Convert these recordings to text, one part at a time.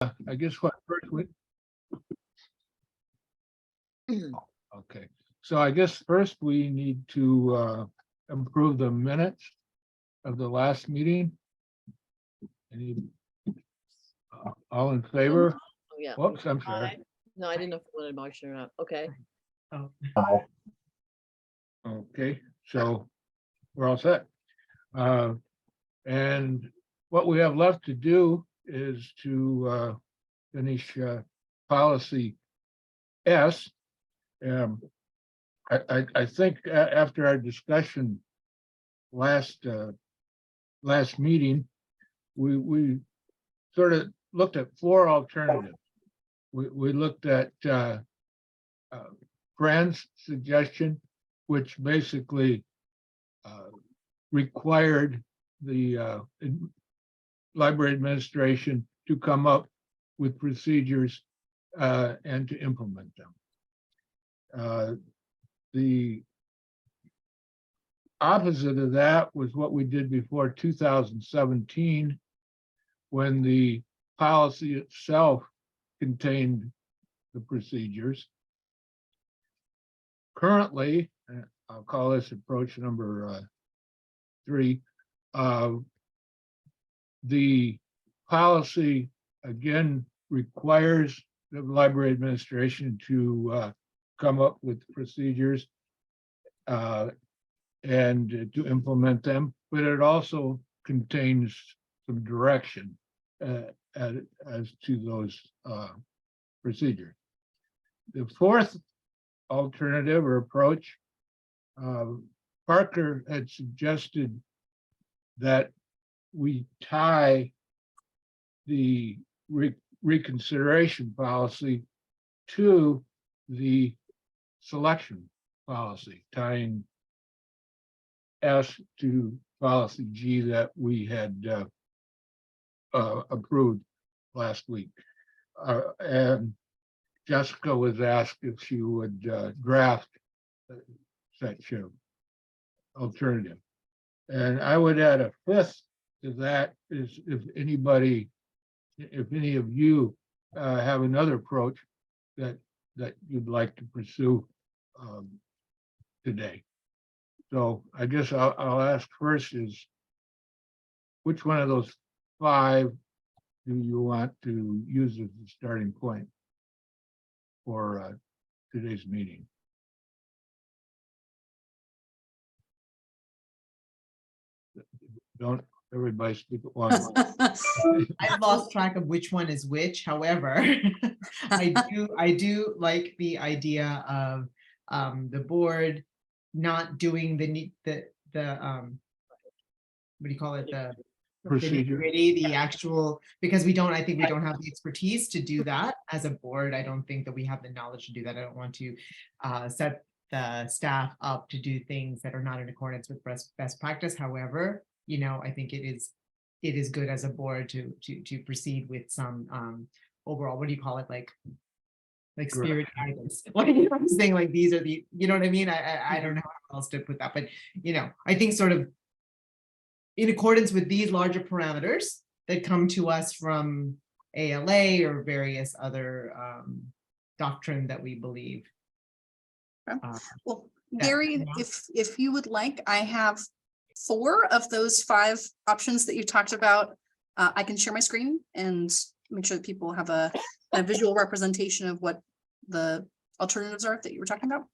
I guess what first we, okay, so I guess first we need to improve the minutes of the last meeting. Any, all in favor? Oh, yeah. Whoops, I'm sorry. No, I didn't know if you wanted a motion or not. Okay. Okay, so we're all set. And what we have left to do is to finish policy S. I think after our discussion last meeting, we sort of looked at four alternatives. We looked at Fran's suggestion, which basically required the library administration to come up with procedures and to implement them. The opposite of that was what we did before 2017, when the policy itself contained the procedures. Currently, I'll call this approach number 3, the policy again requires the library administration to come up with procedures and to implement them, but it also contains some direction as to those procedures. The fourth alternative or approach, Parker had suggested that we tie the reconsideration policy to the selection policy, tying S to policy G that we had approved last week. And Jessica was asked if she would draft such an alternative. And I would add a fifth to that, is if any of you have another approach that you'd like to pursue today. So I guess I'll ask first is, which one of those 5 do you want to use as the starting point for today's meeting? Don't everybody speak at once. I've lost track of which one is which. However, I do like the idea of the board not doing the what do you call it, the Procedure. the actual, because I think we don't have the expertise to do that as a board. I don't think that we have the knowledge to do that. I don't want to set the staff up to do things that are not in accordance with best practice. However, I think it is good as a board to proceed with some overall, what do you call it, like spirit guidance. What I'm saying, like, these are the, you know what I mean? I don't know how else to put that, but I think sort of in accordance with these larger parameters that come to us from ALA or various other doctrine that we believe. Well, Gary, if you would like, I have 4 of those 5 options that you talked about. I can share my screen and make sure that people have a visual representation of what the alternatives are that you were talking about.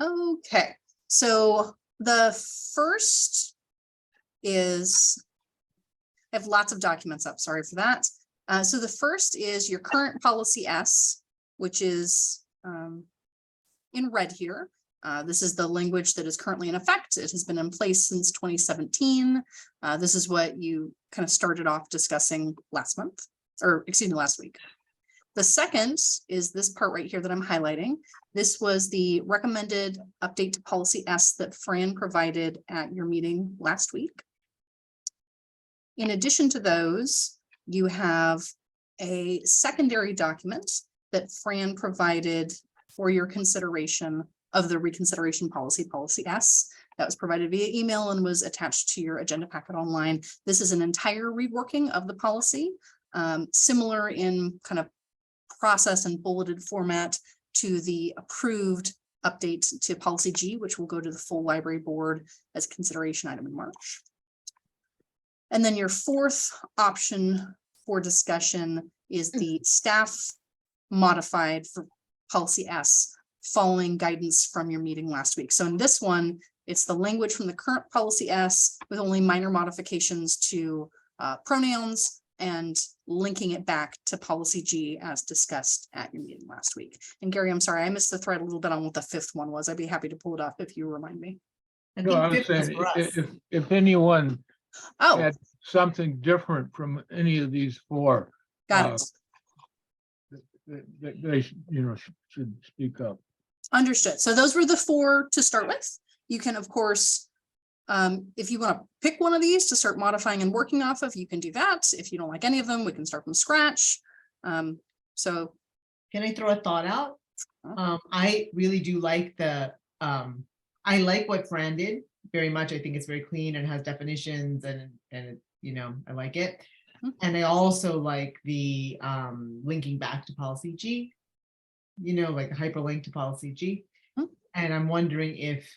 Okay, so the first is, I have lots of documents up, sorry for that. So the first is your current policy S, which is in red here. This is the language that is currently in effect. It has been in place since 2017. This is what you kind of started off discussing last week. The second is this part right here that I'm highlighting. This was the recommended update to policy S that Fran provided at your meeting last week. In addition to those, you have a secondary document that Fran provided for your consideration of the reconsideration policy, policy S. that was provided via email and was attached to your agenda packet online. This is an entire reworking of the policy, similar in kind of process and bulleted format to the approved update to policy G, which will go to the full library board as a consideration item in March. And then your fourth option for discussion is the staff modified for policy S, following guidance from your meeting last week. So in this one, it's the language from the current policy S with only minor modifications to pronouns and linking it back to policy G as discussed at your meeting last week. And Gary, I'm sorry, I missed the thread a little bit on what the fifth one was. I'd be happy to pull it up if you remind me. I No, I think was fifth is saying, for us. if anyone Oh, had something different from any of these four, got it. they should speak up. Understood. So those were the four to start with. You can, of course, if you want to pick one of these to start modifying and working off of, you can do that. If you don't like any of them, we can start from scratch. So Can I throw a thought out? I really do like I like what Fran did very much. I think it's very clean and has definitions and I like it. Mhm. And I also like the linking back to policy G, like the hyperlink to policy G. Mhm. And I'm wondering if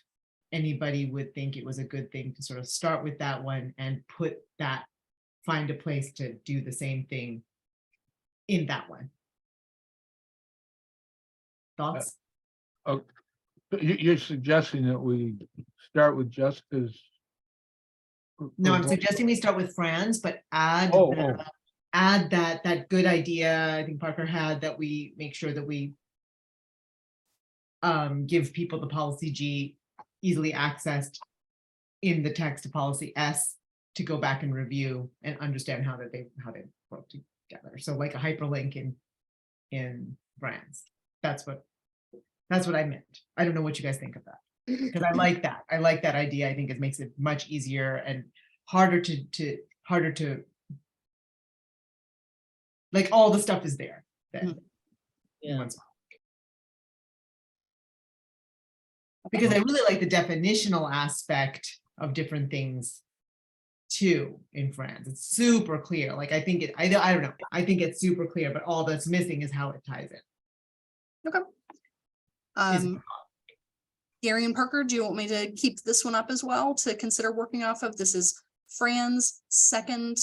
anybody would think it was a good thing to sort of start with that one and find a place to do the same thing in that one. Thoughts? You're suggesting that we start with Jessica's. No, I'm suggesting we start with Fran's, but add Oh, add that good idea I think Parker had, that we make sure that we give people the policy G easily accessed in the text of policy S to go back and review and understand how they work together. So like a hyperlink in Fran's. That's what I meant. I don't know what you guys think of that. Because I like that. I like that idea. I think it makes it much easier and harder to like all the stuff is there. Then Yeah. Because I really like the definitional aspect of different things too in France. It's super clear. Like I don't know. I think it's super clear, but all that's missing is how it ties in. Okay. Gary and Parker, do you want me to keep this one up as well to consider working off of? This is Fran's second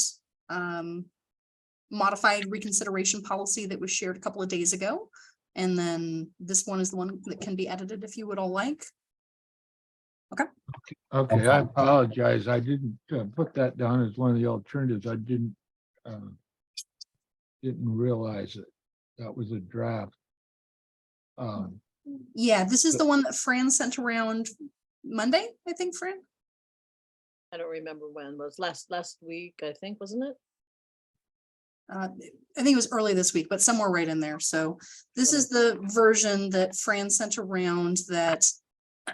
modified reconsideration policy that was shared a couple of days ago. And then this one is the one that can be edited if you would all like. okay, I apologize. I didn't put that down as one of the alternatives. I didn't realize that was a draft. Yeah, this is the one that Fran sent around Monday, I think, Fran. I don't remember when, was last week, I think, wasn't it? I think it was early this week, but somewhere right in there. So this is the version that Fran sent around that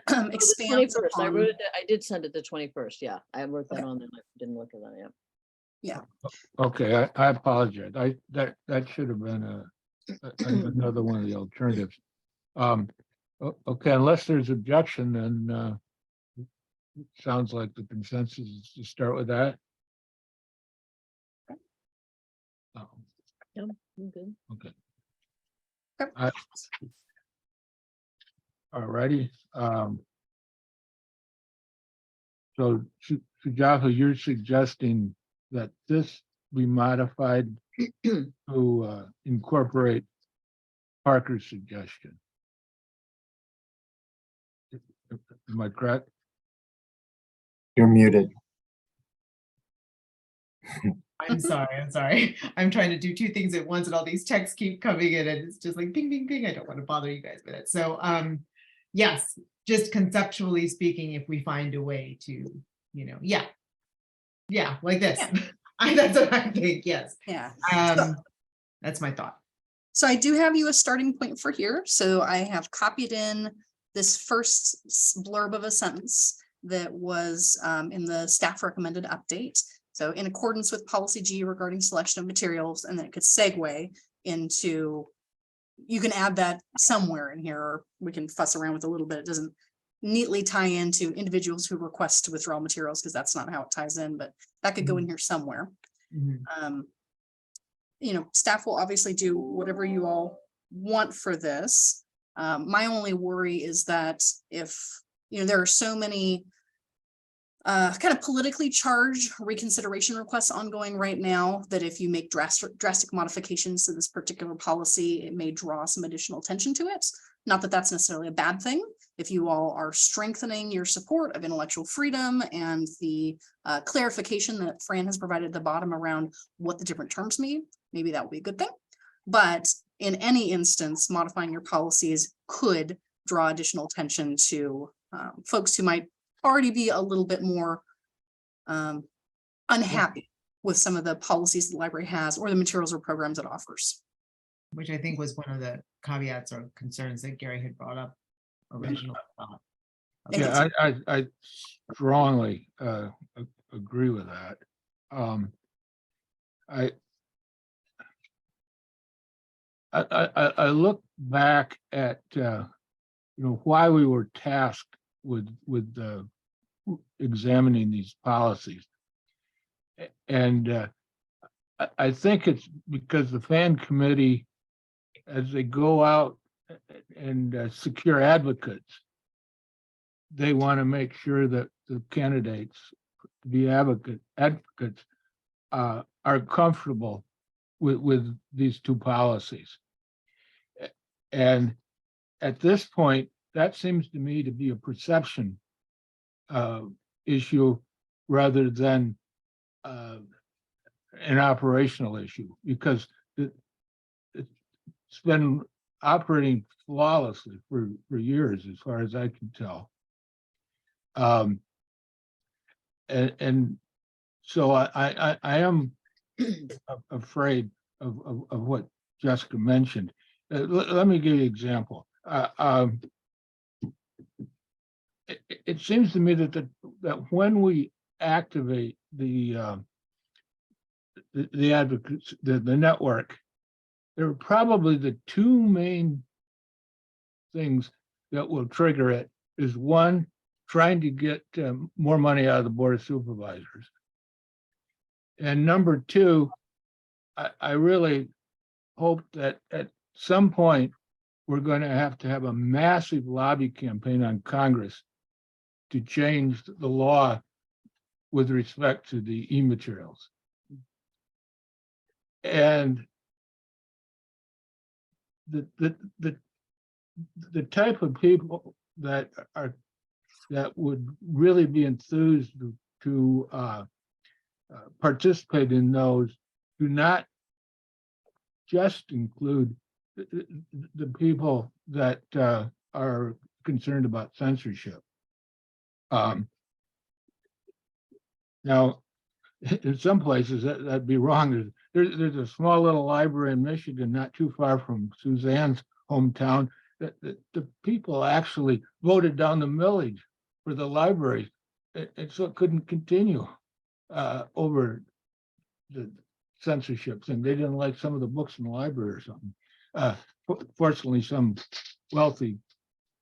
expands 21st, I upon. wrote it, I did send it the 21st, yeah, I wrote that on and I didn't look at that, yeah. Okay, I apologize. That should have been another one of the alternatives. Okay, unless there's objection, then it sounds like the consensus is to start with that. Yeah, I'm good. Okay. Yep. All righty. So Sujatha, you're suggesting that this be modified to incorporate Parker's suggestion. Am I correct? You're muted. I'm sorry. I'm trying to do two things at once and all these texts keep coming in and it's just like ping, ping, ping. I don't want to bother you guys with it. So yes, just conceptually speaking, if we find a way to, like this. That's what I think, yes. Yeah. That's my thought. So I do have you a starting point for here. So I have copied in this first blurb of a sentence that was in the staff recommended update. So in accordance with policy G regarding selection of materials, and then it could segue into, you can add that somewhere in here, or we can fuss around with a little bit. It doesn't neatly tie into individuals who request to withdraw materials, because that's not how it ties in, but that could go in here somewhere. Mhm. Staff will obviously do whatever you all want for this. My only worry is that if, there are so many kind of politically charged reconsideration requests ongoing right now, that if you make drastic modifications to this particular policy, it may draw some additional attention to it. Not that that's necessarily a bad thing. If you all are strengthening your support of intellectual freedom and the clarification that Fran has provided at the bottom around what the different terms mean, maybe that would be a good thing. But in any instance, modifying your policies could draw additional attention to folks who might already be a little bit more unhappy with some of the policies the library has or the materials or programs it offers. Which I think was one of the caveats or concerns that Gary had brought up originally. Thank you. Yeah, I strongly agree with that. I look back at why we were tasked with examining these policies, and I think it's because the fan committee, as they go out and secure advocates, they want to make sure that the candidates to be advocates are comfortable with these two policies. And at this point, that seems to me to be a perception issue rather than an operational issue, because it's been operating flawlessly for years, as far as I can tell. And so I am afraid of what Jessica mentioned. Let me give you an example. It seems to me that when we activate the advocates, the network, there are probably the two main things that will trigger it. Is one, trying to get more money out of the Board of Supervisors, and number two, I really hope that at some point we're going to have a massive lobby campaign on Congress to change the law with respect to the e-materials. And the type of people that would really be enthused to participate in those do not just include the people that are concerned about censorship. Now, in some places that'd be wrong. There's a small little library in Michigan, not too far from Suzanne's hometown, that the people actually voted down the millage for the library, and so it couldn't continue over the censorship thing. They didn't like some of the books in the library or something. Fortunately, some wealthy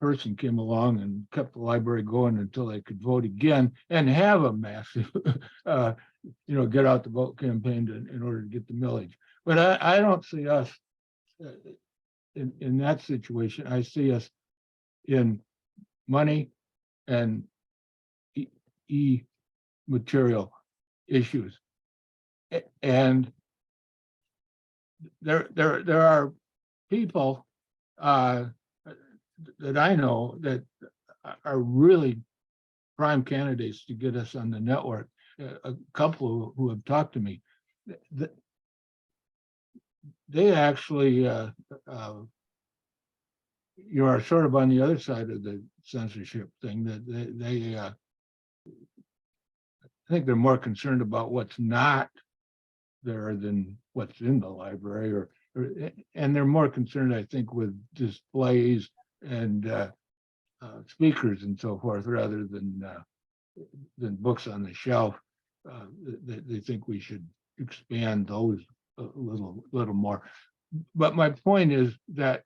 person came along and kept the library going until they could vote again and have a massive get out the vote campaign in order to get the millage. But I don't see us in that situation. I see us in money and material issues, and there are people that I know that are really prime candidates to get us on the network. A couple who have talked to me, they actually you are sort of on the other side of the censorship thing, that they I think they're more concerned about what's not there than what's in the library, and they're more concerned, I think, with displays and speakers and so forth, rather than books on the shelf. They think we should expand those a little more. But my point is that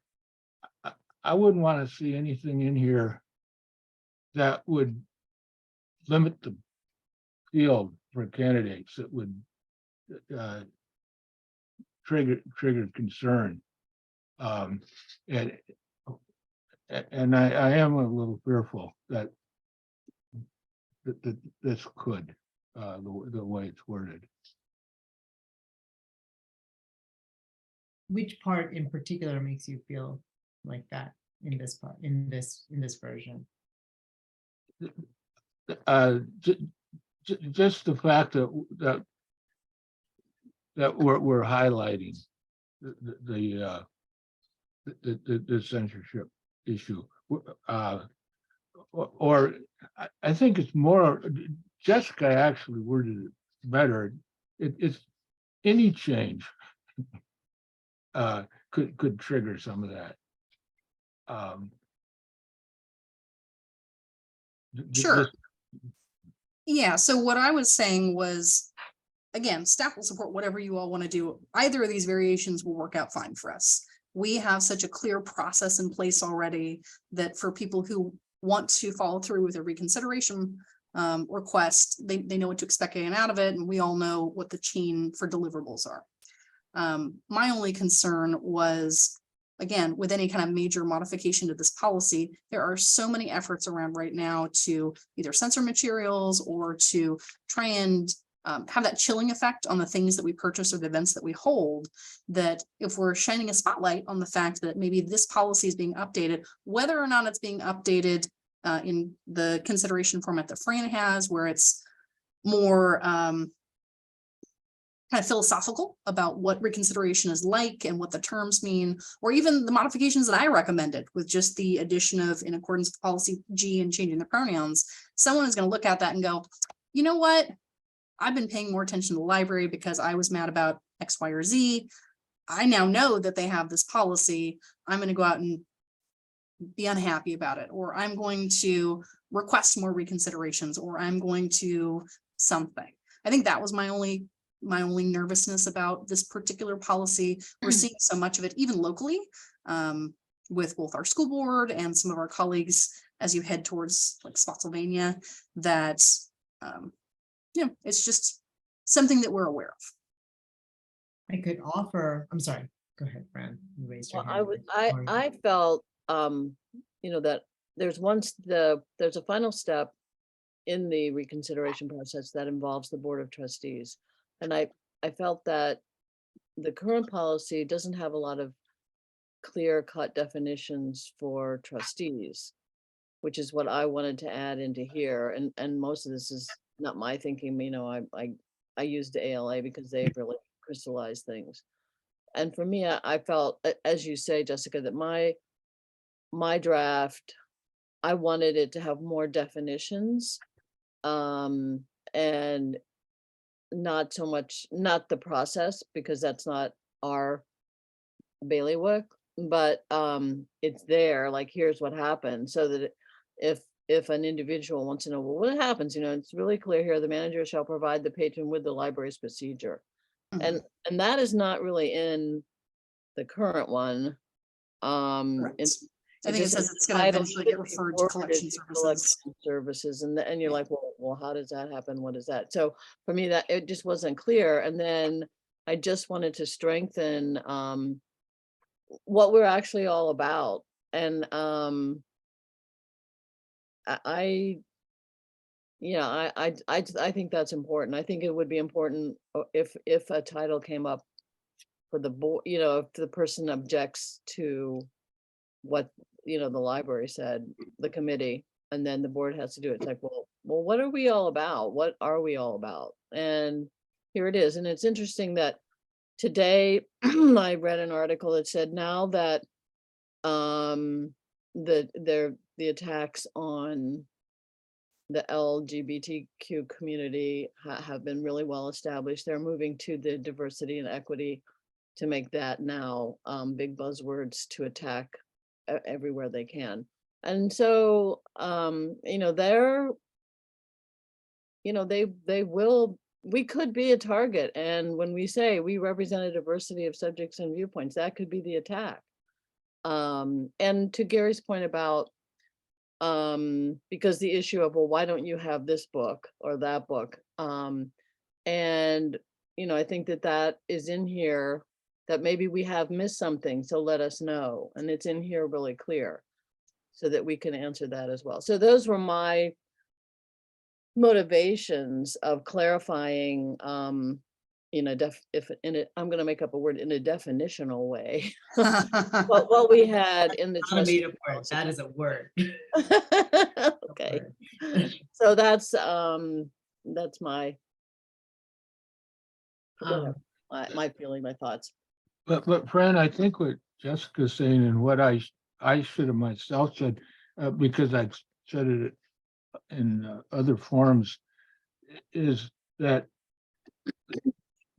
I wouldn't want to see anything in here that would limit the field for candidates that would uh, trigger concern. And I am a little fearful that this could, the way it's worded. Which part in particular makes you feel like that in this part, in this version? Just the fact that we're highlighting the censorship issue. Or I think it's more, Jessica actually worded it better. It's any change could trigger some of that. Sure. Yeah, so what I was saying was, again, staff will support whatever you all want to do. Either of these variations will work out fine for us. We have such a clear process in place already that for people who want to follow through with a reconsideration request, they know what to expect getting out of it, and we all know what the chain for deliverables are. My only concern was, again, with any kind of major modification to this policy, there are so many efforts around right now to either censor materials or to try and have that chilling effect on the things that we purchase or the events that we hold, that if we're shining a spotlight on the fact that maybe this policy is being updated, whether or not it's being updated in the consideration format that Fran has, where it's more kind of philosophical about what reconsideration is like and what the terms mean, or even the modifications that I recommended with just the addition of in accordance with policy G and changing the pronouns, someone is going to look at that and go, you know what? I've been paying more attention to the library because I was mad about X, Y, or Z. I now know that they have this policy. I'm going to go out and be unhappy about it, or I'm going to request more reconsiderations, or I'm going to something. I think that was my only nervousness about this particular policy. We're seeing so much of it, even locally, with both our school board and some of our colleagues as you head towards like Spotsylvania, that it's just something that we're aware of. I could offer, I'm sorry, go ahead, Fran. You raised your Well, hand. I felt, that there's a final step in the reconsideration process that involves the Board of Trustees. And I felt that the current policy doesn't have a lot of clear-cut definitions for trustees, which is what I wanted to add into here. And most of this is not my thinking, I used the ALA because they've really crystallized things. And for me, I felt, as you say, Jessica, that my draft, I wanted it to have more definitions, and not so much, not the process, because that's not our bailiwick, but it's there, like, here's what happened, so that if an individual wants to know, well, what happens, it's really clear here, the manager shall provide the patron with the library's procedure. Mhm. And that is not really in the current one. Correct. I think it just says says it's going to title eventually should get be referred to forwarded collection to services. collection services, and you're like, well, how does that happen? What is that? So for me, that it just wasn't clear. And then I just wanted to strengthen what we're actually all about. And I think that's important. I think it would be important if a title came up for the board, if the person objects to what, the library said, the committee, and then the board has to do it. It's like, well, what are we all about? What are we all about? And here it is. And it's interesting that today I read an article that said now that the attacks on the LGBTQ community have been really well established. They're moving to the diversity and equity to make that now big buzzwords to attack everywhere they can. And so, we could be a target. And when we say we represent a diversity of subjects and viewpoints, that could be the attack. And to Gary's point about because the issue of, well, why don't you have this book or that book? And, I think that that is in here, that maybe we have missed something, so let us know. And it's in here really clear so that we can answer that as well. So those were my motivations of clarifying, I'm gonna make up a word, in a definitional way. What we had in the Not a made trustee up word, that is a word. policy. Okay, so that's my whatever, Um, my feeling, my thoughts. But Fran, I think what Jessica's saying and what I should have myself said, because I've said it in other forums, is that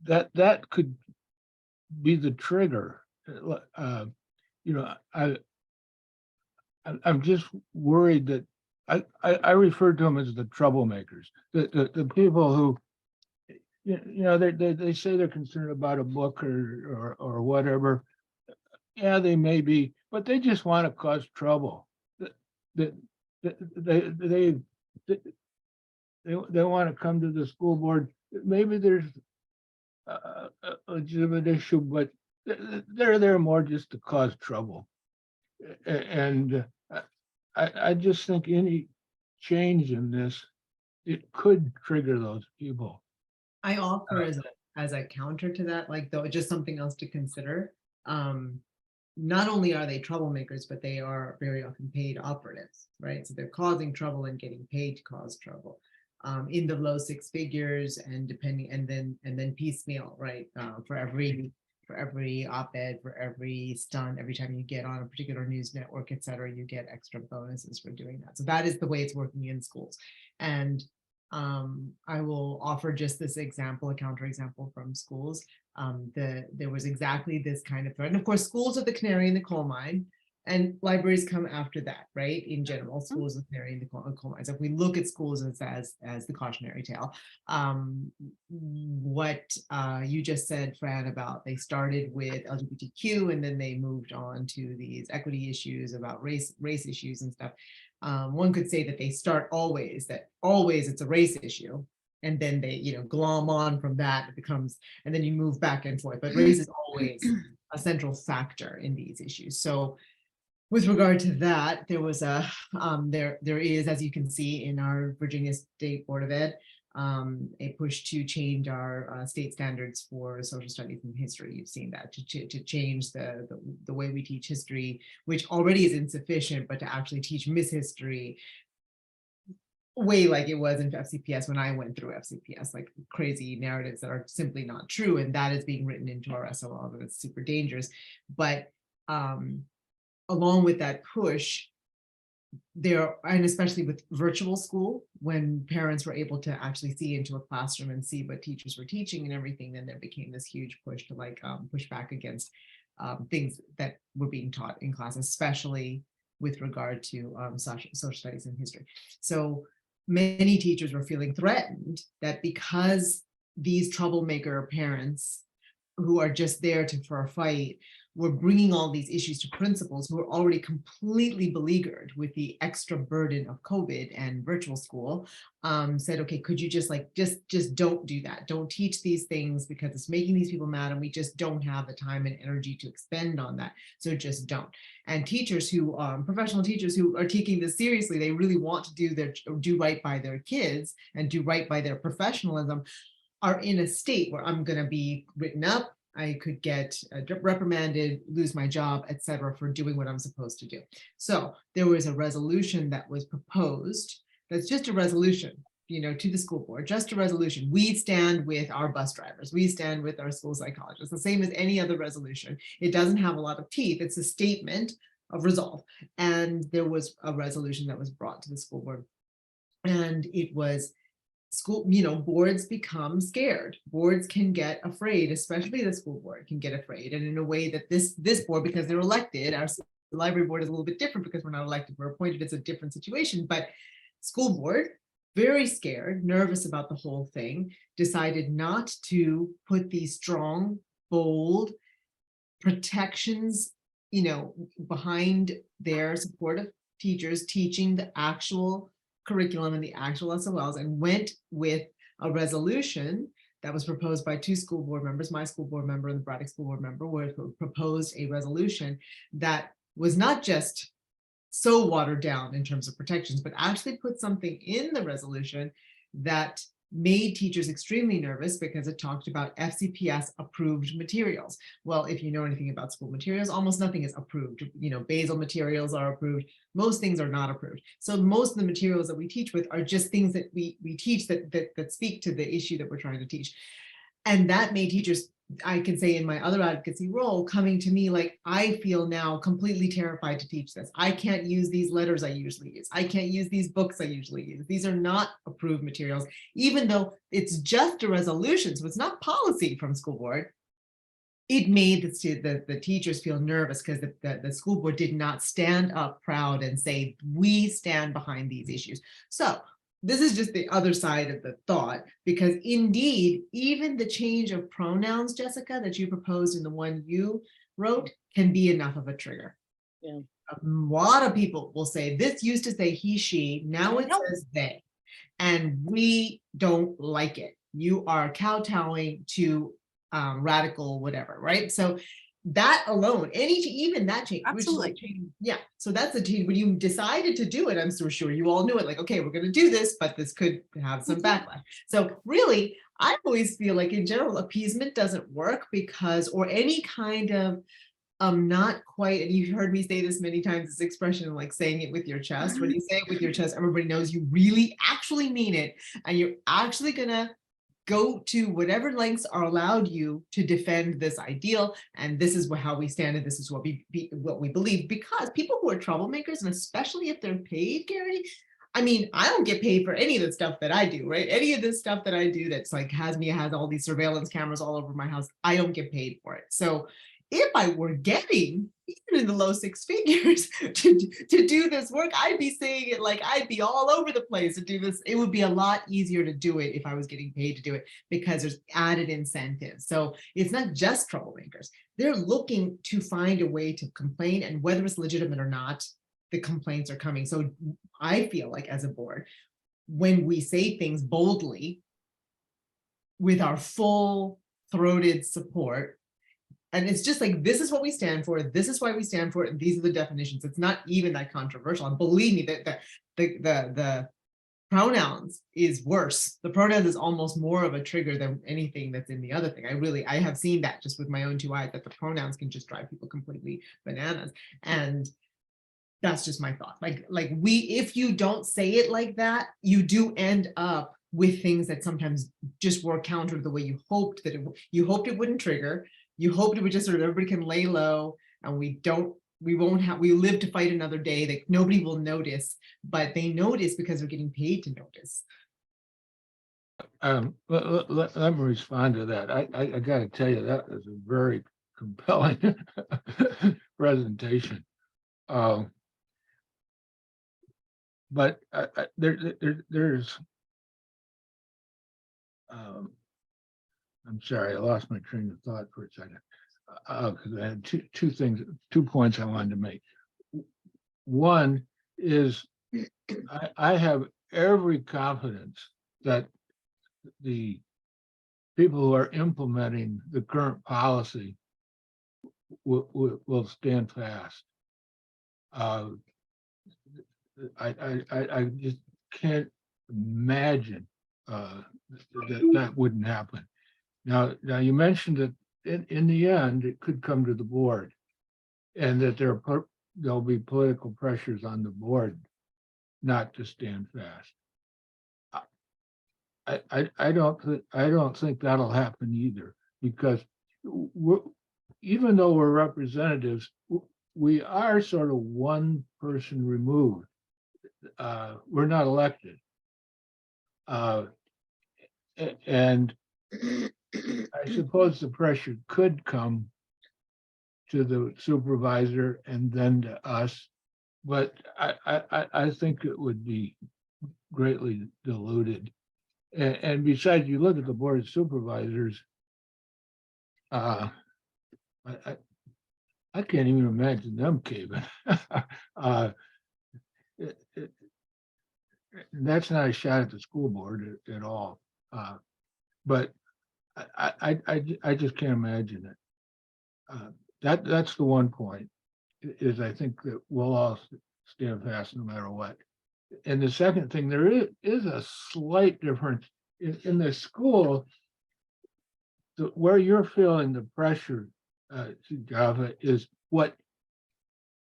that could be the trigger. You know, I'm just worried that I refer to them as the troublemakers, the people who, they say they're concerned about a book or whatever. Yeah, they may be, but they just want to cause trouble. That they want to come to the school board. Maybe there's a legitimate issue, but they're there more just to cause trouble. And I just think any change in this, it could trigger those people. I offer as a counter to that, like, though, just something else to consider. Not only are they troublemakers, but they are very often paid operatives, right? So they're causing trouble and getting paid to cause trouble, in the low six figures, and depending, and then piecemeal, right? For every op-ed, for every stunt, every time you get on a particular news network, et cetera, you get extra bonuses for doing that. So that is the way it's working in schools. And I will offer just this example, a counterexample from schools. There was exactly this kind of threat. And of course, schools are the canary in the coal mine, and libraries come after that, right? In general, schools are the canary in the coal mine. So if we look at schools as the cautionary tale, what you just said, Fran, about they started with LGBTQ and then they moved on to these equity issues about race issues and stuff. One could say that they start always it's a race issue, and then they glom on from that. It becomes, and then you move back and forth, but race is always a central factor in these issues. So with regard to that, there was there is, as you can see in our Virginia State Board of Ed, a push to change our state standards for social studies and history. You've seen that, to change the way we teach history, which already is insufficient, but to actually teach Miss History way like it was in FCPS when I went through FCPS, like crazy narratives that are simply not true. And that is being written into our SOL, and it's super dangerous. But along with that push, and especially with virtual school, when parents were able to actually see into a classroom and see what teachers were teaching and everything, then there became this huge push to push back against things that were being taught in class, especially with regard to social studies and history. So many teachers were feeling threatened that because these troublemaker parents who are just there for a fight were bringing all these issues to principals who are already completely beleaguered with the extra burden of COVID and virtual school, said, okay, could you just don't do that. Don't teach these things because it's making these people mad and we just don't have the time and energy to expend on that. So just don't. And teachers who, professional teachers who are taking this seriously, they really want to do right by their kids and do right by their professionalism, are in a state where I'm going to be written up, I could get reprimanded, lose my job, etc., for doing what I'm supposed to do. So there was a resolution that was proposed. That's just a resolution, to the school board, just a resolution. We stand with our bus drivers. We stand with our school psychologists, the same as any other resolution. It doesn't have a lot of teeth. It's a statement of resolve. And there was a resolution that was brought to the school board. And it was boards become scared. Boards can get afraid, especially the school board can get afraid. And in a way that this board, because they're elected, our library board is a little bit different because we're not elected, we're appointed. It's a different situation. But school board, very scared, nervous about the whole thing, decided not to put these strong, bold protections, behind their support of teachers teaching the actual curriculum and the actual SOLs and went with a resolution that was proposed by 2 school board members, my school board member and the Braddock school board member, where proposed a resolution that was not just so watered down in terms of protections, but actually put something in the resolution that made teachers extremely nervous because it talked about FCPS approved materials. Well, if you know anything about school materials, almost nothing is approved. You know, basal materials are approved. Most things are not approved. So most of the materials that we teach with are just things that we teach that speak to the issue that we're trying to teach. And that made teachers, I can say in my other advocacy role, coming to me like, I feel now completely terrified to teach this. I can't use these letters I usually use. I can't use these books I usually use. These are not approved materials, even though it's just a resolution. So it's not policy from school board. It made the teachers feel nervous because the school board did not stand up proud and say, we stand behind these issues. So this is just the other side of the thought, because indeed, even the change of pronouns, Jessica, that you proposed in the one you wrote can be enough of a trigger. Yeah. A lot of people will say, this used to say he, she, now it Nope. says they, and we don't like it. You are kowtowing to radical whatever, right? So that alone, even that change, which is Absolutely. like change, yeah. So that's the change. When you decided to do it, I'm so sure you all knew it. Like, okay, we're going to do this, but this could have some backlash. So really, I always feel like in general, appeasement doesn't work because, or any kind of not quite. And you've heard me say this many times. This expression, like saying it with your chest. When you say it with your chest, everybody knows you really actually mean it, and you're actually gonna go to whatever lengths are allowed you to defend this ideal, and this is how we stand, and this is what we believe. Because people who are troublemakers, and especially if they're paid, Gary, I mean, I don't get paid for any of the stuff that I do, right? Any of this stuff that I do that's like has all these surveillance cameras all over my house, I don't get paid for it. So if I were getting even in the low 6 figures to do this work, I'd be saying it like I'd be all over the place to do this. It would be a lot easier to do it if I was getting paid to do it, because there's added incentives. So it's not just troublemakers. They're looking to find a way to complain, and whether it's legitimate or not, the complaints are coming. So I feel like as a board, when we say things boldly with our full-throated support, and it's just like, this is what we stand for. This is why we stand for it. And these are the definitions. It's not even that controversial. And believe me, that the pronouns is worse. The pronouns is almost more of a trigger than anything that's in the other thing. I have seen that just with my own 2 eyes, that the pronouns can just drive people completely bananas. And that's just my thought. Like if you don't say it like that, you do end up with things that sometimes just work counter to the way you hoped that you hoped it wouldn't trigger. You hoped it would just sort of, everybody can lay low, and we live to fight another day that nobody will notice, but they notice because they're getting paid to notice. Let me respond to that. I got to tell you, that is a very compelling presentation. But there's, I'm sorry, I lost my train of thought for a second. Because I had two points I wanted to make. One is I have every confidence that the people who are implementing the current policy will stand fast. I just can't imagine that wouldn't happen. Now you mentioned that in the end, it could come to the board, and that there'll be political pressures on the board not to stand fast. I don't think that'll happen either, because even though we're representatives, we are sort of one person removed. We're not elected. And I suppose the pressure could come to the supervisor and then to us, but I think it would be greatly diluted. And besides, you look at the board of supervisors, I can't even imagine them caving. that's not a shot at the school board at all. But I just can't imagine it. That's the one point, is I think that we'll all stand fast no matter what. And the second thing, there is a slight difference in the school. Where you're feeling the pressure, Java, is what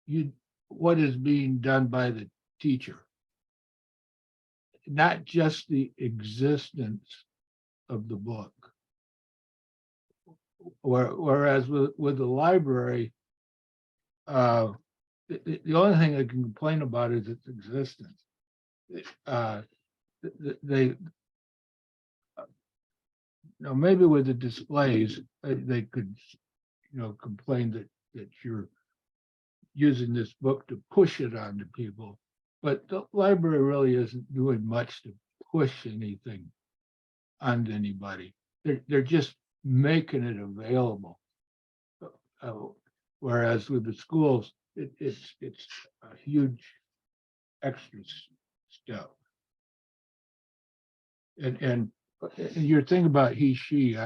is being done by the teacher. Not just the existence of the book. Whereas with the library, the only thing I can complain about is its existence. They, maybe with the displays, they could, complain that you're using this book to push it onto people. But the library really isn't doing much to push anything onto anybody. They're just making it available. Whereas with the schools, it's a huge extra step. And your thing about he, she,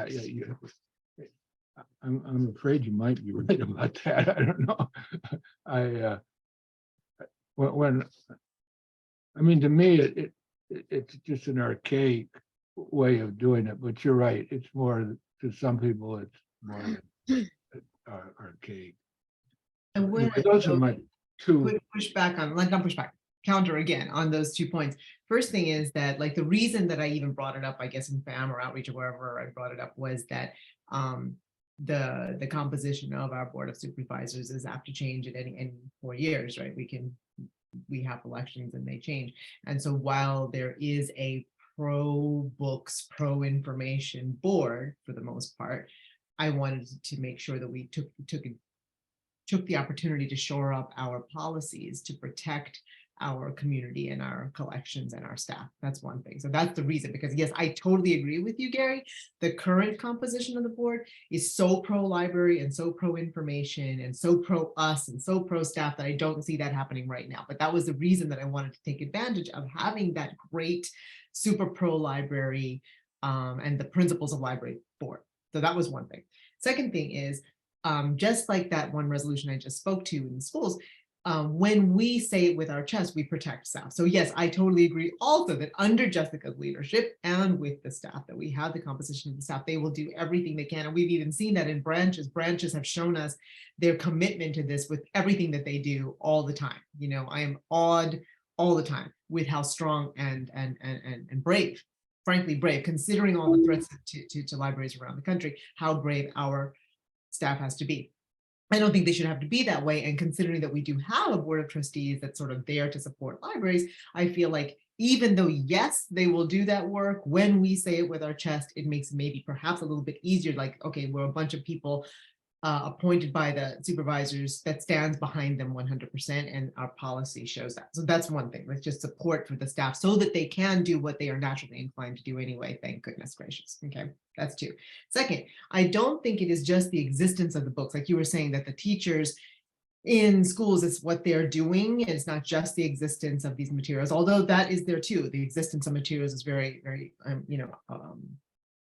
I'm afraid you might be right about that. I don't know. To me, it's just an archaic way of doing it, but you're right. It's more, to some people, it's more archaic. And when Anyway, those are my two. push back on, like, not push back, counter again on those 2 points. First thing is that, like, the reason that I even brought it up, I guess in FAM or outreach or wherever I brought it up, was that the composition of our board of supervisors is apt to change at any 4 years, right? We have elections and they change. And so while there is a pro books, pro information board for the most part, I wanted to make sure that we took the opportunity to shore up our policies to protect our community and our collections and our staff. That's one thing. So that's the reason, because yes, I totally agree with you, Gary. The current composition of the board is so pro library and so pro information and so pro us and so pro staff that I don't see that happening right now. But that was the reason that I wanted to take advantage of having that great super pro library and the principles of library board. So that was one thing. Second thing is, just like that one resolution I just spoke to in schools, when we say it with our chest, we protect staff. So yes, I totally agree also that under Jessica's leadership and with the staff, that we have the composition of the staff, they will do everything they can. And we've even seen that in branches. Branches have shown us their commitment to this with everything that they do all the time. I am awed all the time with how strong and brave, frankly brave, considering all the threats to libraries around the country, how brave our staff has to be. I don't think they should have to be that way. And considering that we do have a board of trustees that's sort of there to support libraries, I feel like even though, yes, they will do that work, when we say it with our chest, it makes maybe perhaps a little bit easier. Like, okay, we're a bunch of people appointed by the supervisors that stands behind them 100%, and our policy shows that. So that's one thing. Let's just support for the staff so that they can do what they are naturally inclined to do anyway. Thank goodness gracious. Okay, that's 2. Second, I don't think it is just the existence of the books. Like you were saying, that the teachers in schools is what they're doing. It's not just the existence of these materials, although that is there too. The existence of materials is very, very,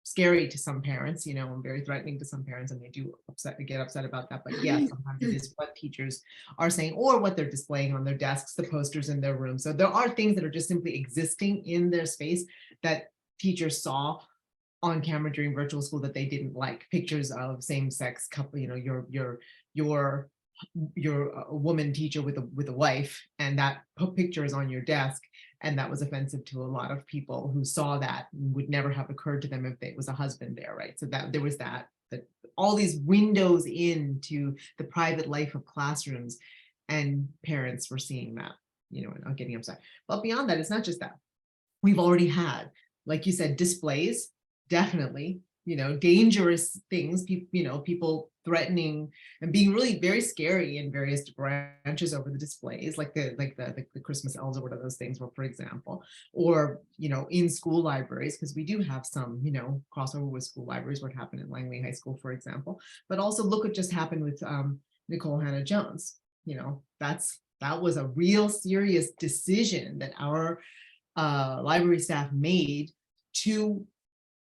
scary to some parents, and very threatening to some parents, and they do get upset about that. But yeah, sometimes it is what teachers are saying or what they're displaying on their desks, the posters in their room. So there are things that are just simply existing in their space that teachers saw on camera during virtual school that they didn't like. Pictures of same-sex couple, you're a woman teacher with a wife, and that picture is on your desk, and that was offensive to a lot of people who saw that, would never have occurred to them if it was a husband there, right? So that there was that all these windows into the private life of classrooms, and parents were seeing that, and getting upset. But beyond that, it's not just that. We've already had, like you said, displays, definitely, dangerous things, people threatening and being really very scary in various branches over the displays, like the Christmas elves or whatever those things were, for example, or, in school libraries, because we do have some, crossover with school libraries, what happened at Langley High School, for example. But also look what just happened with Nicole Hannah Jones. That's That was a real serious decision that our library staff made to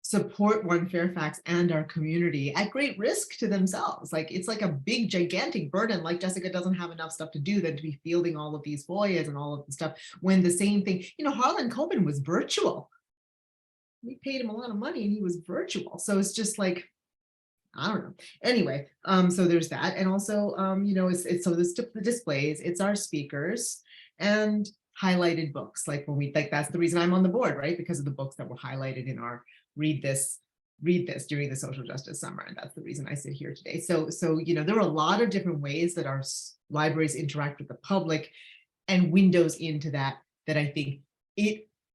support One Fairfax and our community at great risk to themselves. Like, it's like a big, gigantic burden. Like, Jessica doesn't have enough stuff to do than to be fielding all of these FOIAs and all of the stuff, when the same thing, Harlan Coben was virtual. We paid him a lot of money and he was virtual. So it's just like, I don't know. Anyway, so there's that. And also, it's so the displays, it's our speakers and highlighted books. Like that's the reason I'm on the board, right? Because of the books that were highlighted in our read this during the social justice summer. And that's the reason I sit here today. So, there are a lot of different ways that our libraries interact with the public and windows into that I think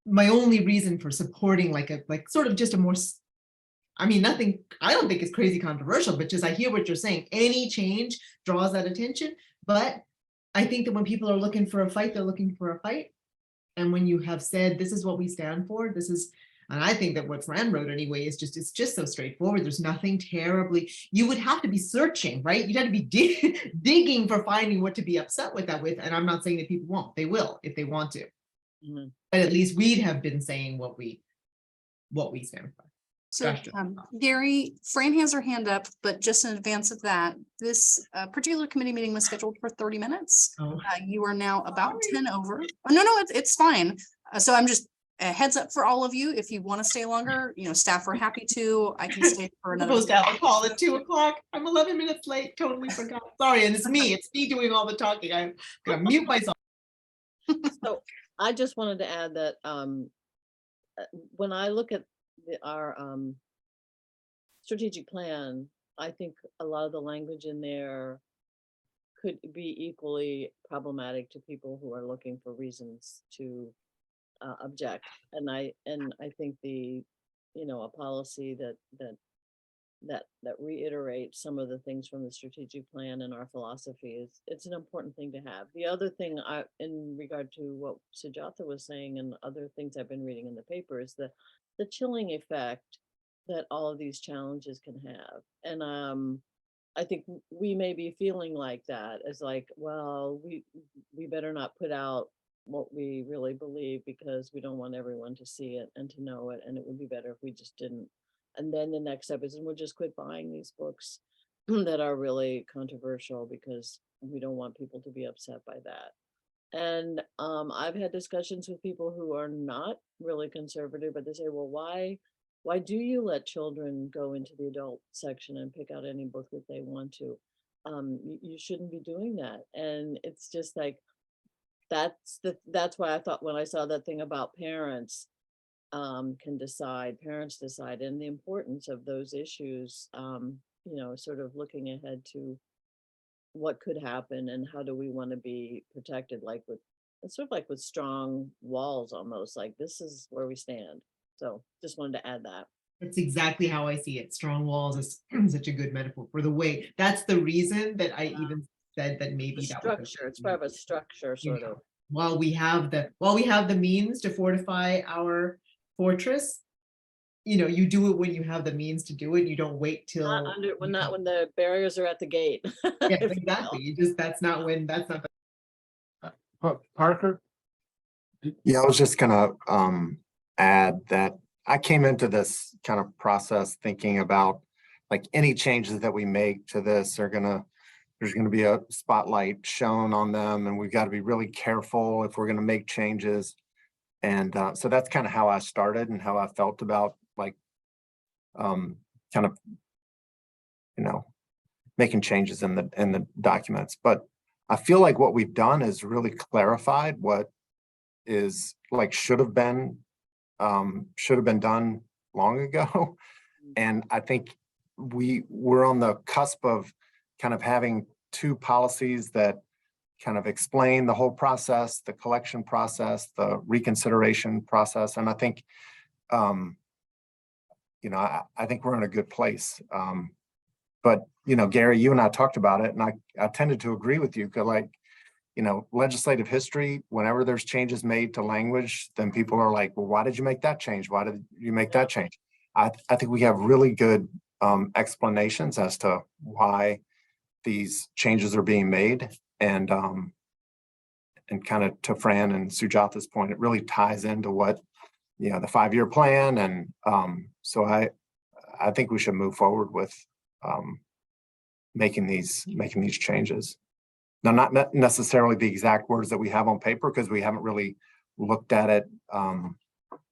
my only reason for supporting like sort of just a more, nothing, I don't think it's crazy controversial, but just I hear what you're saying. Any change draws that attention. But I think that when people are looking for a fight, they're looking for a fight. And when you have said, this is what we stand for, this is, and I think that what Fran wrote anyway is just, it's just so straightforward. There's nothing terribly, you would have to be searching, right? You'd have to be digging for finding what to be upset with that with. And I'm not saying that people won't, they will if they want to. Mhm. But at least we'd have been saying what we stand for. So, Gotcha. Gary, Fran has her hand up, but just in advance of that, this particular committee meeting was scheduled for 30 minutes. Oh. You are now about Sorry. 10 over. Oh, no, it's fine. So I'm just a heads up for all of you. If you want to stay longer, staff are happy to. I can stay for I'm another. supposed to have a call at 2 o'clock. I'm 11 minutes late. Totally forgot. Sorry, and it's me doing all the talking. I'm gonna mute myself. So I just wanted to add that when I look at our strategic plan, I think a lot of the language in there could be equally problematic to people who are looking for reasons to object. And I think a policy that reiterates some of the things from the strategic plan and our philosophy it's an important thing to have. The other thing in regard to what Sujatha was saying and other things I've been reading in the paper is the chilling effect that all of these challenges can have. And I think we may be feeling like that as like, well, we better not put out what we really believe because we don't want everyone to see it and to know it. And it would be better if we just didn't. And then the next step is, and we'll just quit buying these books that are really controversial because we don't want people to be upset by that. And I've had discussions with people who are not really conservative, but they say, well, why do you let children go into the adult section and pick out any book that they want to? You shouldn't be doing that. And it's just like, that's why I thought when I saw that thing about parents parents decide, and the importance of those issues, sort of looking ahead to what could happen and how do we want to be protected, it's sort of like with strong walls almost, like this is where we stand. So just wanted to add that. That's exactly how I see it. Strong walls is such a good metaphor for the way. That's the reason that I even said that maybe The that was structure, it's part of a structure, sort of. while we have the means to fortify our fortress, you do it when you have the means to do it. You don't wait till When the barriers are at the gate. yeah, if you will. exactly. That's not Parker? Yeah, I was just gonna add that I came into this kind of process thinking about like any changes that we make to this there's gonna be a spotlight shown on them, and we've got to be really careful if we're gonna make changes. And so that's kind of how I started and how I felt about like kind of making changes in the documents. But I feel like what we've done is really clarified what is like should have been done long ago. And I think we're on the cusp of kind of having two policies that kind of explain the whole process, the collection process, the reconsideration process. And I think, I think we're in a good place. But, Gary, you and I talked about it, and I tended to agree with you because legislative history, whenever there's changes made to language, then people are like, well, why did you make that change? Why did you make that change? I think we have really good explanations as to why these changes are being made. And and kind of to Fran and Sujata's point, it really ties into what, the 5-year plan. And so I think we should move forward with making these changes. Now, not necessarily the exact words that we have on paper, because we haven't really looked at it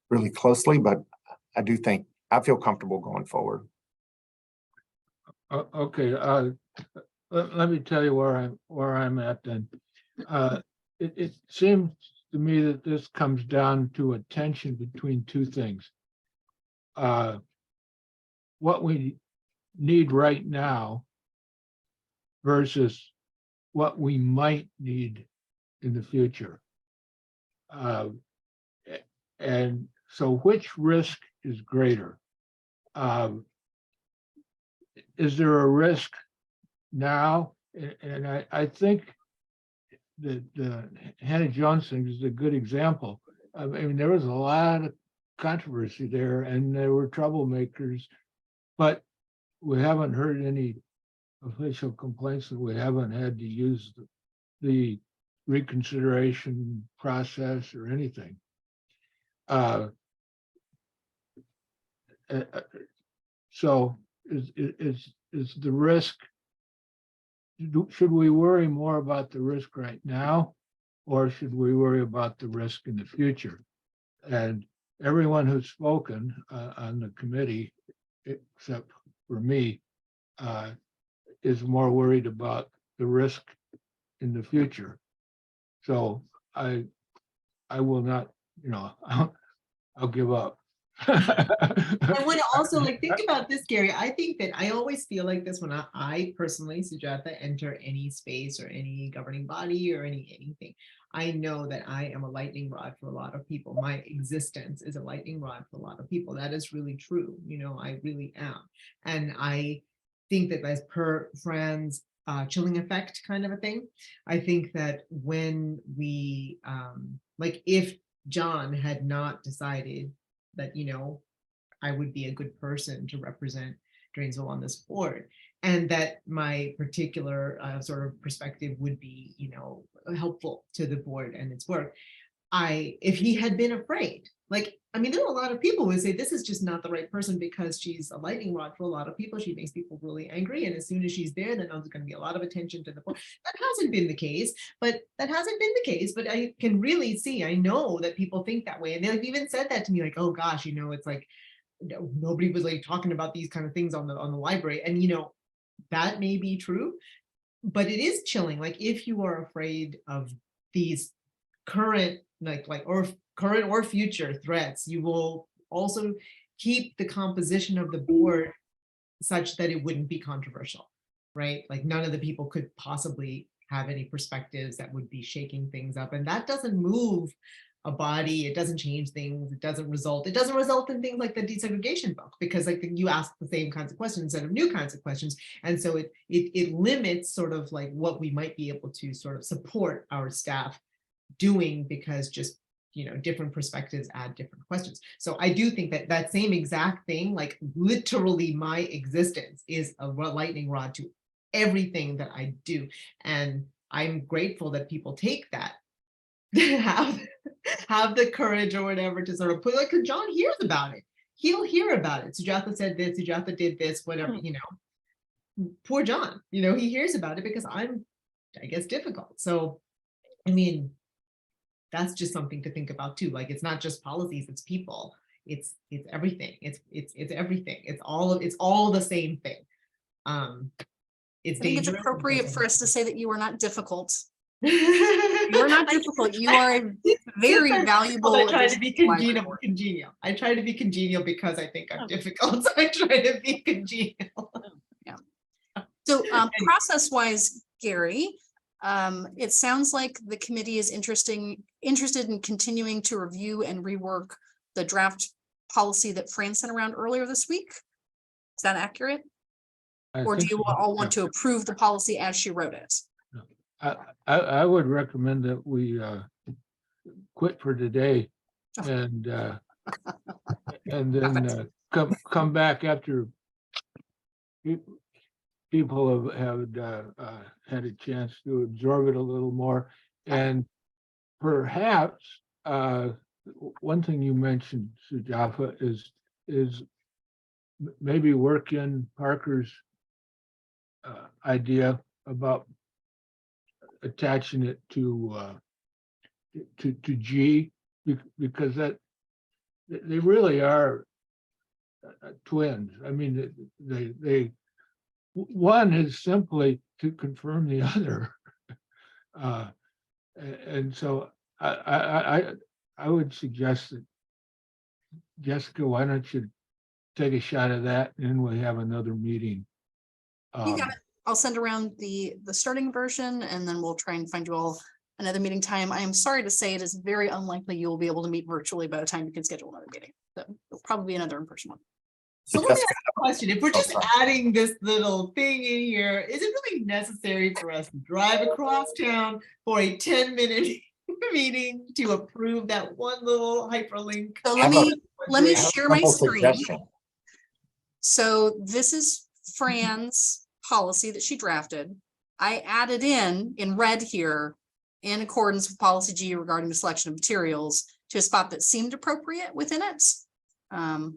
really closely, but I feel comfortable going forward. Okay, let me tell you where I'm at then. It seems to me that this comes down to a tension between two things. What we need right now versus what we might need in the future. And so which risk is greater? Is there a risk now? And I think that Hannah Johnson is a good example. I mean, there was a lot of controversy there and there were troublemakers, but we haven't heard any official complaints that we haven't had to use the reconsideration process or anything. So is the risk, should we worry more about the risk right now, or should we worry about the risk in the future? And everyone who's spoken on the committee, except for me, is more worried about the risk in the future. So I will not, I'll give up. I want to also think about this, Gary. I think that I always feel like this when I personally, Sujata, enter any space or any governing body or anything. I know that I am a lightning rod for a lot of people. My existence is a lightning rod for a lot of people. That is really true. I really am. And I think that as per Fran's chilling effect kind of a thing, I think that when we, if John had not decided that, I would be a good person to represent Drainsville on this board, and that my particular sort of perspective would be, helpful to the board and its work. If he had been afraid, there are a lot of people who say this is just not the right person because she's a lightning rod for a lot of people. She makes people really angry. And as soon as she's there, then there's going to be a lot of attention to the board. That hasn't been the case, but I can really see, I know that people think that way. And they've even said that to me, like, oh gosh, it's like, nobody was talking about these kind of things on the library. And, that may be true, but it is chilling. If you are afraid of these current, current or future threats, you will also keep the composition of the board such that it wouldn't be controversial, right? None of the people could possibly have any perspectives that would be shaking things up. And that doesn't move a body, it doesn't change things, it doesn't result in things like the desegregation book, because you ask the same kinds of questions instead of new kinds of questions. And so it limits sort of what we might be able to sort of support our staff doing, because just different perspectives add different questions. So I do think that same exact thing, literally my existence is a lightning rod to everything that I do. And I'm grateful that people take that, have the courage or whatever to sort of put, because John hears about it. He'll hear about it. Sujata said this, Sujata did this, whatever, poor John, he hears about it because I'm, I guess, difficult. So, that's just something to think about too. It's not just policies, it's people. It's everything. It's everything. It's all the same thing. It's I think it's appropriate for us to say that you are not difficult. You You are not difficult. You are a very valuable. I try to be addition to library. congenial. I try to be congenial because I think I'm difficult. I try to be congenial. So process-wise, Gary, it sounds like the committee is interested in continuing to review and rework the draft policy that Fran sent around earlier this week. Is that accurate? Or do you all want to approve the policy as she wrote it? I would recommend that we quit for today and then come back after people have had a chance to absorb it a little more and perhaps, one thing you mentioned, Sujatha, is maybe work in Parker's idea about attaching it to G, because they really are twins. I mean, one is simply to confirm the other. And so I would suggest that, Jessica, why don't you take a shot at that, and we'll have another meeting. You got it. I'll send around the starting version and then we'll try and find you all another meeting time. I am sorry to say it is very unlikely you will be able to meet virtually by the time you can schedule another meeting. So it'll probably be another in-person one. So let me ask a question. If we're Oh, just sorry. adding this little thing in here, is it really necessary for us to drive across town for a 10-minute meeting to approve that one little hyperlink? So Have a- let me I have a share my simple screen. suggestion. So this is Fran's policy that she drafted. I added in red here, in accordance with policy G regarding the selection of materials, to a spot that seemed appropriate within it. I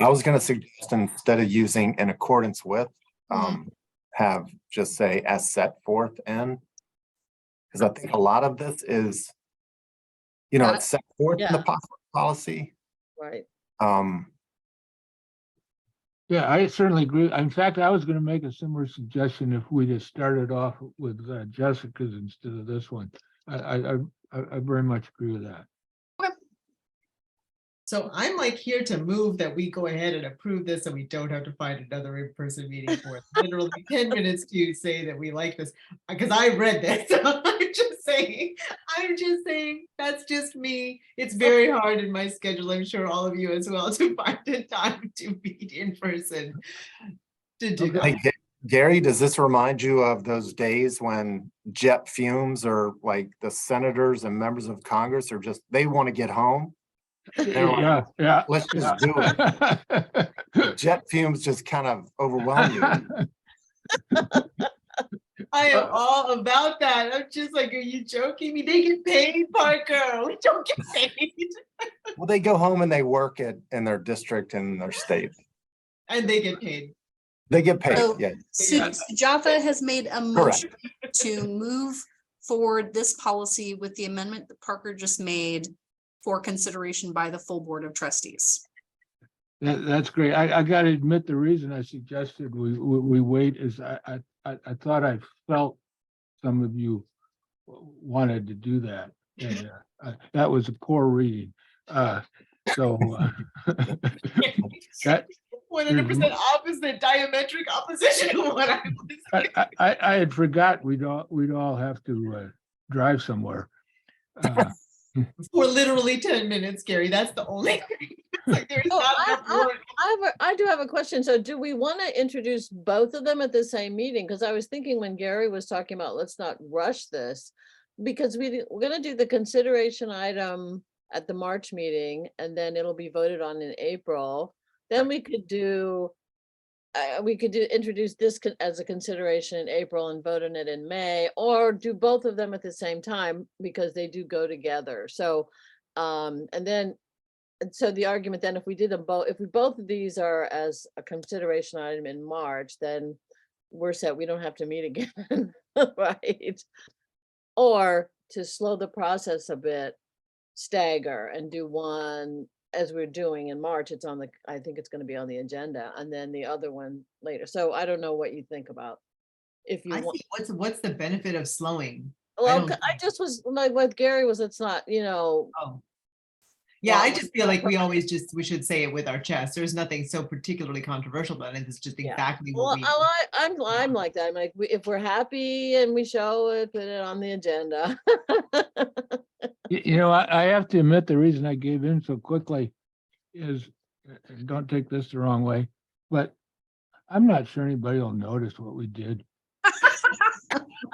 was gonna suggest, instead of using in accordance with, Mhm. have just say as set forth in. Because I think a lot of this is, Got it's set forth in the Yeah. policy. Right. Yeah, I certainly agree. In fact, I was gonna make a similar suggestion if we just started off with Jessica's instead of this one. I very much agree with that. So I'm like here to move that we go ahead and approve this and we don't have to find another in-person meeting for it. Literally 10 minutes to say that we like this, because I read this. I'm just saying, that's just me. It's very hard in my schedule, I'm sure all of you as well, to find a time to meet in person. To do Okay. Hey, Gary, does this remind you of those days when jet fumes or like the senators and members of Congress are just, they want to get home? They're like, Yeah. let's just do it. Jet fumes just kind of overwhelm you. I am all about that. I'm just like, are you joking me? They get paid, Parker. We don't get paid. Well, they go home and they work in their district and their state. And they get paid. They get paid, So- yeah. Sujatha has made a motion to move forward this policy with the amendment that Parker just made for consideration by the full Board of Trustees. That's great. I gotta admit, the reason I suggested we wait is I thought I felt some of you wanted to do that. And that was a poor reading. So that 100% opposite, diametric opposition of what I was. I had forgot we'd all have to drive somewhere. For literally 10 minutes, Gary. That's the only thing. It's like there's Oh, not enough work. I do have a question. So do we want to introduce both of them at the same meeting? Because I was thinking when Gary was talking about, let's not rush this. Because we're gonna do the consideration item at the March meeting, and then it'll be voted on in April. Then we could introduce this as a consideration in April and vote on it in May, or do both of them at the same time because they do go together. So, so the argument then, if we did them both, if we both of these are as a consideration item in March, then we're set. We don't have to meet again, right? Or to slow the process a bit, stagger and do one as we're doing in March. It's on I think it's going to be on the agenda, and then the other one later. So I don't know what you think about if you I want. see what's the benefit of slowing? Well, don't I just was like with Gary was, it's not, Oh. Yeah, I Well, just feel like we should say it with our chest. There's nothing so particularly controversial about it. It's just Yeah. exactly well, what we. I'm like that. I'm like, if we're happy and we show it, put it on the agenda. I have to admit, the reason I gave in so quickly is, and don't take this the wrong way, but I'm not sure anybody will notice what we did.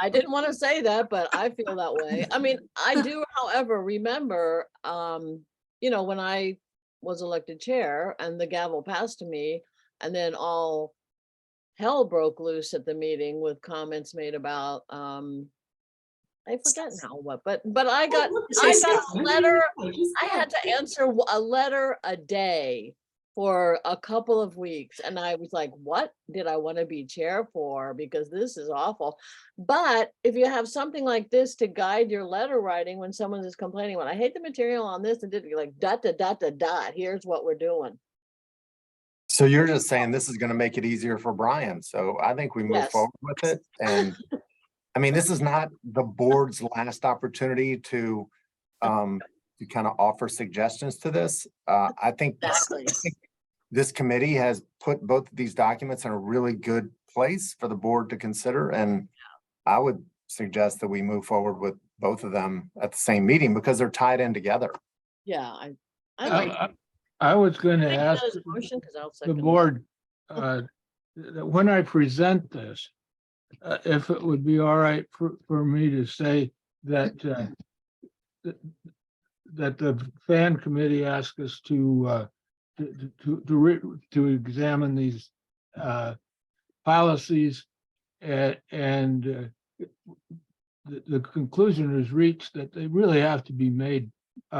I didn't want to say that, but I feel that way. I mean, I do, however, remember, when I was elected chair and the gavel passed to me, and then all hell broke loose at the meeting with comments made about, I forget now what, but I got a letter. I had to answer a letter a day for a couple of weeks, and I was like, what did I want to be chair for? Because this is awful. But if you have something like this to guide your letter writing when someone is complaining, when I hate the material on this, and did like dot, dot, dot, dot, dot, here's what we're doing. So you're just saying this is gonna make it easier for Brian, so I think we move Yes. forward with it, and I mean, this is not the board's last opportunity to kind of offer suggestions to this. I think Exactly. this committee has put both of these documents in a really good place for the board to consider, and I would suggest that we move forward with both of them at the same meeting because they're tied in together. Yeah, I like. I was going to Make ask that as a motion, 'cause I'll the second that. board, that when I present this, if it would be all right for me to say that, that the fan committee asked us to examine these policies and the conclusion is reached that they really have to be made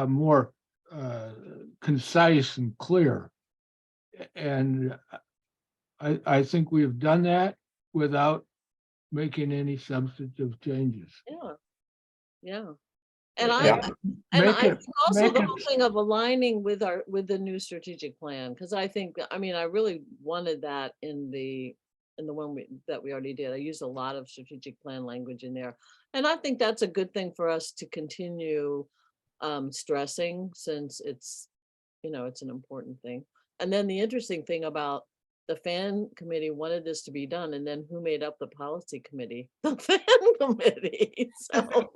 more concise and clear. And I think we have done that without making any substantive changes. Yeah. Yeah. And Yeah. and Make I it- think also make the it- whole thing of aligning with the new strategic plan, because I think, I mean, I really wanted that in the one that we already did. I used a lot of strategic plan language in there. And I think that's a good thing for us to continue stressing, since it's, it's an important thing. And then the interesting thing about the fan committee wanted this to be done, and then who made up the policy committee? The fan committee. So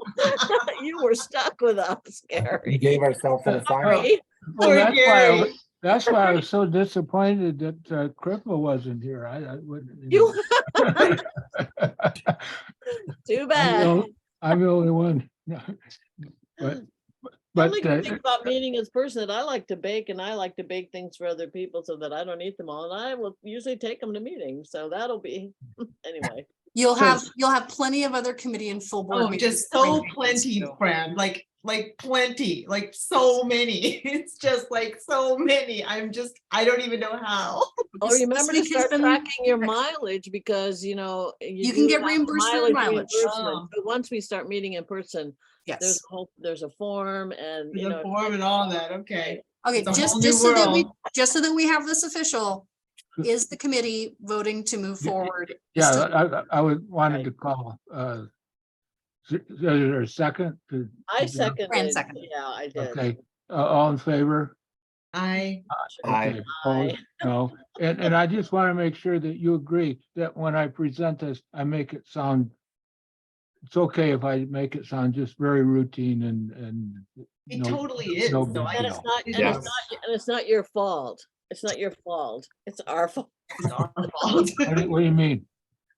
you were stuck with us, We Gary. gave ourselves an assignment. Sorry. Well, Poor that's why, Gary. that's why I was so disappointed that Cripple wasn't here. I wouldn't. You, I'm too the bad. I'm the only one. But, The but, only good thing about meeting is person that I like to bake, and I like to bake things for other people so that I don't eat them all, and I will usually take them to meetings, so that'll be, anyway. You'll So- have plenty of other committee and full board. Oh, meetings just to bring so things plenty, to. Fran, like plenty, like so many. It's just like so many. I don't even know how. Or This remember to week has start been tracking your excellent. mileage, because, you You do can get have reimbursed for your mileage. reimbursement, But once we start meeting in person, Yes. there's a form, and, The form and all that, okay. Okay, It's a just whole new so that world. we have this official, is the committee voting to move Yeah, forward? yeah, I wanted Right. to call, is there a second? I seconded, seconded. yeah, I did. Okay, all in favor? I, Aye. Okay, opposed? No, and I just want to make sure that you agree that when I present this, I make it sound, it's okay if I make it sound just very routine and. it no- totally is. no so big I And deal. it's not, and Yes. it's not your fault. It's not your fault. It's our fault. It's our fault. What do you mean?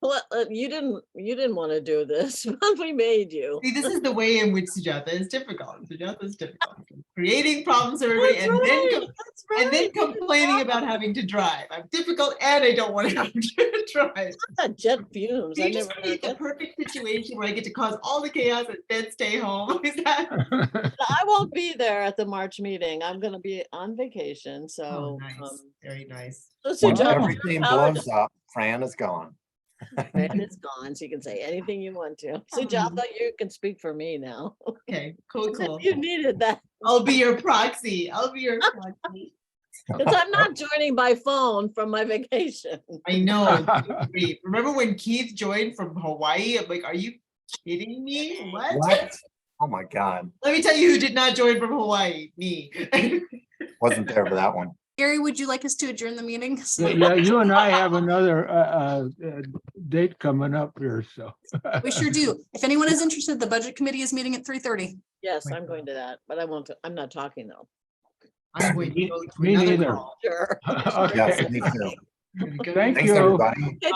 Well, you didn't want to do this, but we made you. See, this is the way in which Sujata is difficult. Sujata is difficult. Creating problems for everybody That's and then right, that's and then right. complaining about having to drive. I'm difficult and I don't want to have to drive. Got jet fumes. I You just never heard create the that. perfect situation where I get to cause all the chaos and then stay home. Is that? I won't be there at the March meeting. I'm gonna be on vacation, Oh, so. nice. Very nice. So Once Sujata, everything Howard- blows up, Fran is gone. Fran is gone, so you can say anything you want to. Sujata, you can speak for me now. Okay, cool, cool. You needed that, I'll be your proxy. I'll be your proxy. because I'm not joining by phone from my vacation. I know. it's great. Remember when Keith joined from Hawaii? I'm like, are you kidding me? What? What? Oh my God, Let me tell you who did not join from Hawaii. Me. wasn't there for that one. Gary, would you like us to adjourn the meeting? Yeah, you and I have another date coming up here, so. We sure do. If anyone is interested, the budget committee is meeting at 3:30. Yes, my I'm going to that, but I won't, I'm not talking though. I'm going to go to Me another neither. call. Sure. Yes, Okay, me too. I'm gonna go- thank Thanks, you. everybody.